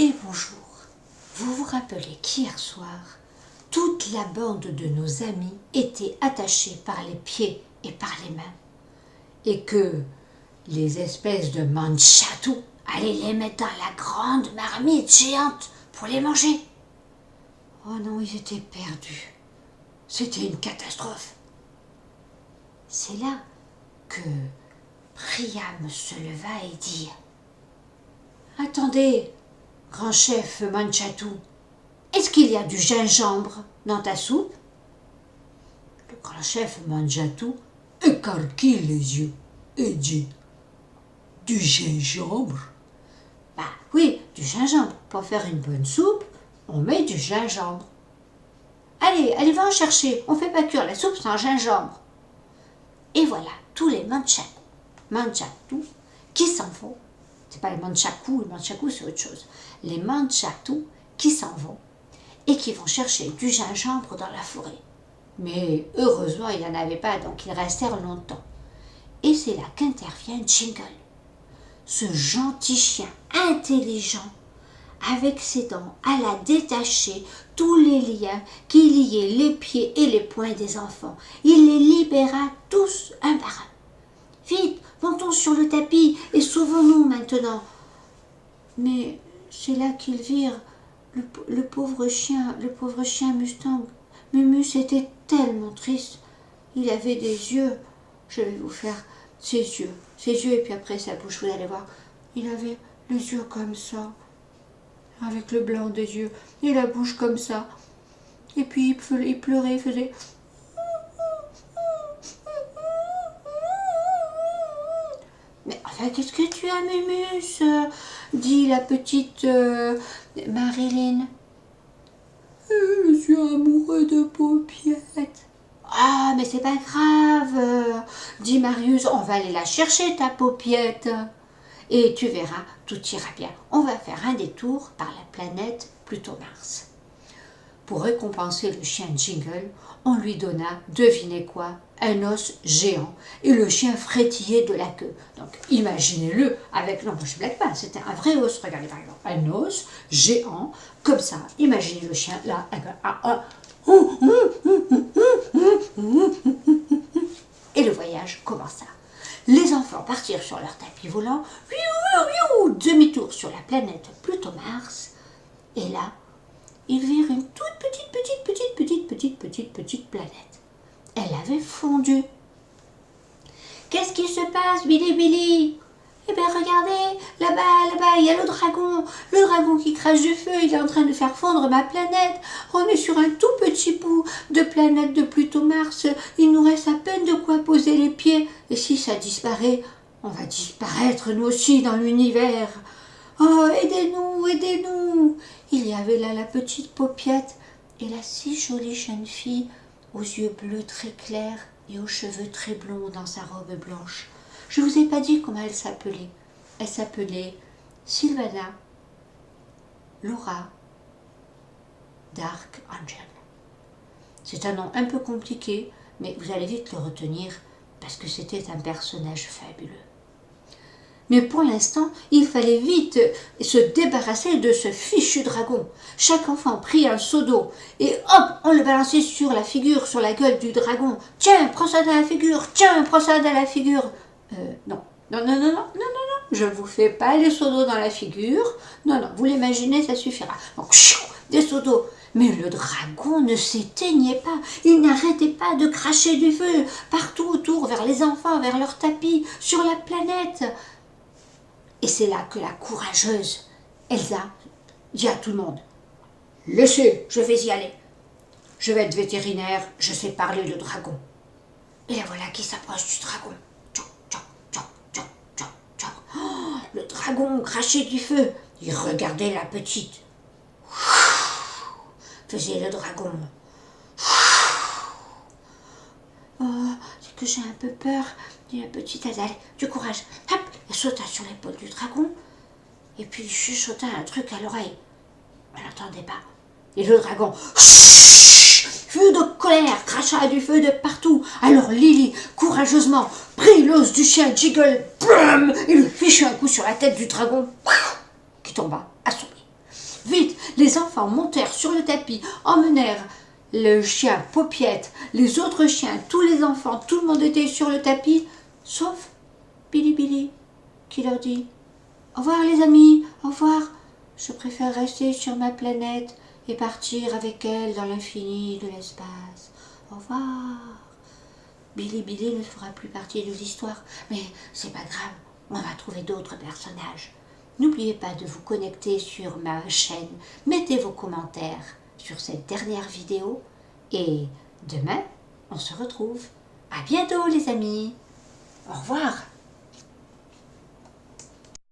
Et bonjour. Vous vous rappelez qu'hier soir, toute la bande de nos amis était attachée par les pieds et par les mains, et que les espèces de manchatou allaient les mettre dans la grande marmite géante pour les manger. Oh non, ils étaient perdus. C'était une catastrophe. C'est là que Priam se leva et dit « Attendez, grand chef Manchatou, est-ce qu'il y a du gingembre dans ta soupe ?» Le grand chef Manchatou écarquille les yeux et dit « Du gingembre ?» Bah oui, du gingembre. Pour faire une bonne soupe, on met du gingembre. Allez, va en chercher, on fait pas cuire la soupe sans gingembre. Et voilà, tous les manchatou qui s'en vont. C'est pas les manchakou c'est autre chose. Les manchatou qui s'en vont et qui vont chercher du gingembre dans la forêt. Mais heureusement, il n'y en avait pas, donc ils restèrent longtemps. Et c'est là qu'intervient Jingle, ce gentil chien intelligent, avec ses dents à la détacher tous les liens qui liaient les pieds et les poings des enfants. Il les libéra tous un par un. Vite, montons sur le tapis et sauvons-nous maintenant. Mais c'est là qu'ils virent le pauvre chien Mustang. Mumus était tellement triste. Il avait des yeux. Je vais vous faire ses yeux et puis après sa bouche, vous allez voir. Il avait les yeux comme ça, avec le blanc des yeux et la bouche comme ça. Et puis il pleurait, il faisait... Mais enfin, qu'est-ce que tu as, Mumus dit la petite Marilyn. Je suis amoureux de Paupiette. Ah, mais c'est pas grave, dit Marius, on va aller la chercher, ta Paupiette. Et tu verras, tout ira bien. On va faire un détour par la planète Pluto-Mars. Pour récompenser le chien Jingle, on lui donna, devinez quoi, un os géant. Et le chien frétillait de la queue. Donc imaginez-le avec, non, je ne blague pas, c'était un vrai os. Regardez par exemple, un os géant, comme ça. Imaginez le chien là, et le voyage commença. Les enfants partirent sur leur tapis volant, demi-tour sur la planète Pluto-Mars, et là, ils virent une toute petite planète. Elle avait fondu. Qu'est-ce qui se passe, Billy? Eh bien, regardez, là-bas, il y a le dragon qui crache du feu, il est en train de faire fondre ma planète. On est sur un tout petit bout de planète de Pluto-Mars, il nous reste à peine de quoi poser les pieds, et si ça disparaît, on va disparaître nous aussi dans l'univers. Oh, aidez-nous. Il y avait là la petite Paupiette et la si jolie jeune fille aux yeux bleus très clairs et aux cheveux très blonds dans sa robe blanche. Je ne vous ai pas dit comment elle s'appelait. Elle s'appelait Sylvana Laura Dark Angel. C'est un nom un peu compliqué, mais vous allez vite le retenir parce que c'était un personnage fabuleux. Mais pour l'instant, il fallait vite se débarrasser de ce fichu dragon. Chaque enfant prit un seau d'eau et hop, on le balançait sur la figure, sur la gueule du dragon. Tiens, prends ça dans la figure, Non, je ne vous fais pas les seaux d'eau dans la figure. Non, vous l'imaginez, ça suffira. Donc, des seaux d'eau. Mais le dragon ne s'éteignait pas. Il n'arrêtait pas de cracher du feu partout autour, vers les enfants, vers leur tapis, sur la planète. Et c'est là que la courageuse Elsa dit à tout le monde « Laissez, je vais y aller. Je vais être vétérinaire, je sais parler de dragon. » Et la voilà qui s'approche du dragon. Oh, le dragon crachait du feu. Il regardait la petite. Faisait le dragon. Oh, c'est que j'ai un peu peur, dit la petite Adèle. Du courage. Hop, elle sauta sur l'épaule du dragon et puis il chuchota un truc à l'oreille. Elle n'entendait pas. Et le dragon, fut de colère, cracha du feu de partout. Alors Lily, courageusement, prit l'os du chien Jingle, et lui fichut un coup sur la tête du dragon, qui tomba assommé. Vite, les enfants montèrent sur le tapis, emmenèrent le chien Paupiette, les autres chiens, tous les enfants, tout le monde était sur le tapis, sauf Billy, qui leur dit « Au revoir les amis, au revoir, je préfère rester sur ma planète et partir avec elle dans l'infini de l'espace. Au revoir. » Billy ne fera plus partie de l'histoire, mais c'est pas grave, on va trouver d'autres personnages. N'oubliez pas de vous connecter sur ma chaîne, mettez vos commentaires sur cette dernière vidéo et demain, on se retrouve. À bientôt les amis. Au revoir.